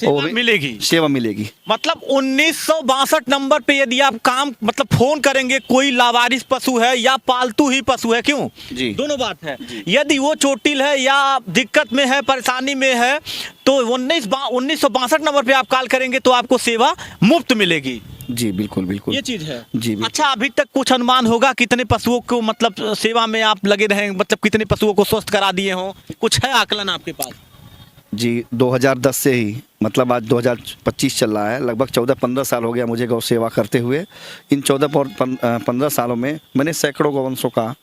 सेवा मिलेगी। सेवा मिलेगी। मतलब 1962 नंबर पे यदि आप काम मतलब फोन करेंगे, कोई लावारिस पशु है या पालतू ही पशु है, क्यों जी। दोनों बात है, यदि वो चोटिल है या दिक्कत में है, परेशानी में है, तो 1962 नंबर पे आप कॉल करेंगे तो आपको सेवा मुफ्त मिलेगी। जी बिल्कुल बिल्कुल, ये चीज है जी बिल्कुल। अच्छा, अभी तक कुछ अनुमान होगा कितने पशुओं को मतलब सेवा में आप लगे रहे, मतलब कितने पशुओं को स्वस्थ करा दिए हो, कुछ है आकलन आपके पास? जी 2010 से ही, मतलब आज 2025 चल रहा है, लगभग 14-15 साल हो गया मुझे गौ सेवा करते हुए। इन 14-15 सालों में मैंने सैकड़ों गौवंशों का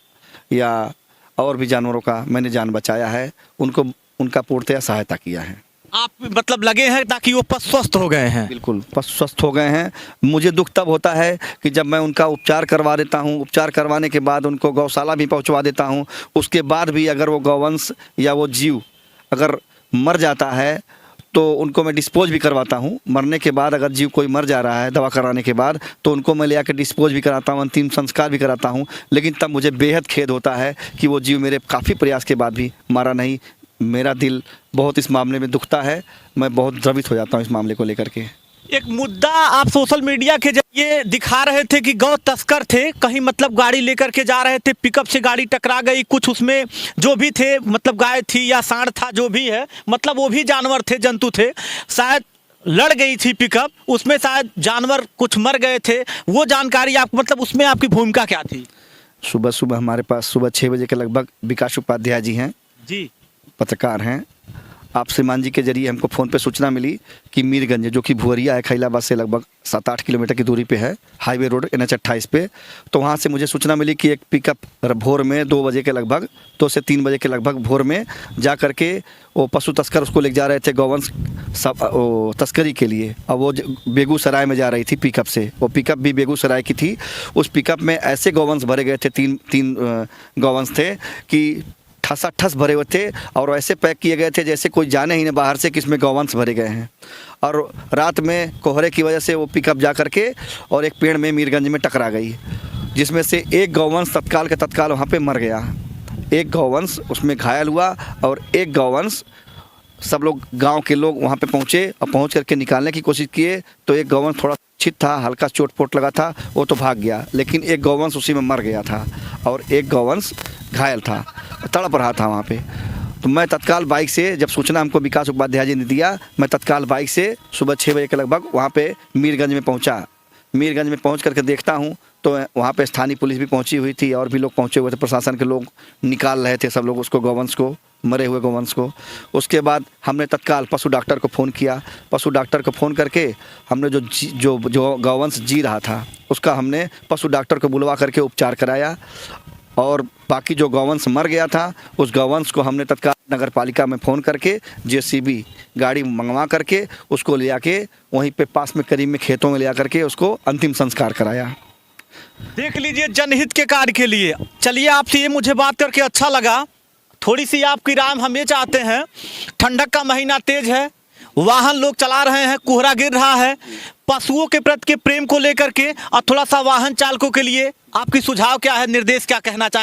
या और भी जानवरों का मैंने जान बचाया है, उनको उनका पूर्णतया सहायता किया है। आप मतलब लगे हैं ताकि वो पशु स्वस्थ हो गए हैं? बिल्कुल, पशु स्वस्थ हो गए हैं। मुझे दुख तब होता है कि जब मैं उनका उपचार करवा देता हूँ, उपचार करवाने के बाद उनको गौशाला भी पहुँचवा देता हूँ, उसके बाद भी अगर वो गौवंश या वो जीव अगर मर जाता है तो उनको मैं डिस्पोज भी करवाता हूँ। मरने के बाद अगर जीव कोई मर जा रहा है दवा कराने के बाद, तो उनको मैं ले आकर डिस्पोज भी कराता हूँ, अंतिम संस्कार भी कराता हूँ। लेकिन तब मुझे बेहद खेद होता है कि वो जीव मेरे काफ़ी प्रयास के बाद भी मारा नहीं। मेरा दिल बहुत इस मामले में दुखता है, मैं बहुत द्रवित हो जाता हूँ इस मामले को लेकर के। एक मुद्दा आप सोशल मीडिया के जरिए दिखा रहे थे कि गौ तस्कर थे, कहीं मतलब गाड़ी लेकर के जा रहे थे, पिकअप से गाड़ी टकरा गई, कुछ उसमें जो भी थे, मतलब गाय थी या सांड था, जो भी है, मतलब वो भी जानवर थे, जंतु थे, शायद लड़ गई थी पिकअप, उसमें शायद जानवर कुछ मर गए थे, वो जानकारी आप मतलब उसमें आपकी भूमिका क्या थी? सुबह हमारे पास सुबह 6 बजे के लगभग विकास उपाध्याय जी हैं, जी पत्रकार हैं। आप श्रीमान जी के जरिए हमको फ़ोन पे सूचना मिली कि मीरगंज, जो कि भुवरिया है, खैलाबाद से लगभग 7-8 किलोमीटर की दूरी पे है, हाईवे रोड NH 28 पे। तो वहाँ से मुझे सूचना मिली कि एक पिकअप भोर में 2 बजे के लगभग, 2 से 3 बजे के लगभग भोर में जा करके वो पशु तस्कर उसको ले जा रहे थे गौवंश सब तस्करी के लिए। और वो बेगूसराय में जा रही थी पिकअप से, वो पिकअप भी बेगूसराय की थी। उस पिकअप में ऐसे गौवंश भरे गए थे, तीन गौवंश थे कि ठस भरे हुए थे और ऐसे पैक किए गए थे जैसे कोई जाने ही नहीं बाहर से कि इसमें गौवंश भरे गए हैं। और रात में कोहरे की वजह से वो पिकअप जा करके और एक पेड़ में मीरगंज में टकरा गई, जिसमें से एक गौवंश तत्काल के तत्काल वहाँ पे मर गया, एक गौवंश उसमें घायल हुआ और एक गौवंश सब लोग गांव के लोग वहाँ पे पहुँचे और पहुँच करके निकालने की कोशिश किए तो एक गौवंश थोड़ा छित था, हल्का चोट पोट लगा था, वो तो भाग गया, लेकिन एक गौवंश उसी में मर गया था और एक गौवंश घायल था, तड़प रहा था वहाँ पे। तो मैं तत्काल बाइक से, जब सूचना हमको विकास उपाध्याय जी ने दिया, मैं तत्काल बाइक से सुबह 6 बजे के लगभग वहाँ पे मीरगंज में पहुँचा। मीरगंज में पहुँच करके देखता हूँ तो वहाँ पे स्थानीय पुलिस भी पहुँची हुई थी और भी लोग पहुँचे हुए थे, प्रशासन के लोग निकाल रहे थे सब लोग उसको, गौवंश को, मरे हुए गौवंश को। उसके बाद हमने तत्काल पशु डॉक्टर को फ़ोन किया। पशु डॉक्टर को फ़ोन करके हमने जो गौवंश जी रहा था उसका हमने पशु डॉक्टर को बुलवा करके उपचार कराया और बाकी जो गौवंश मर गया था उस गौवंश को हमने तत्काल नगर पालिका में फ़ोन करके JCB गाड़ी मंगवा करके उसको ले आके वहीं पे पास में करीब में खेतों में ले आकर के उसको अंतिम संस्कार कराया। देख लीजिए, जनहित के कार्य के लिए। चलिए, आपसे ये मुझे बात करके अच्छा लगा। थोड़ी सी आपकी राय हम ये चाहते हैं, ठंडक का महीना तेज है, वाहन लोग चला रहे हैं, कोहरा गिर रहा है, पशुओं के प्रति के प्रेम को लेकर के और थोड़ा सा वाहन चालकों के लिए आपकी सुझाव क्या है, निर्देश क्या कहना चाहेंगे?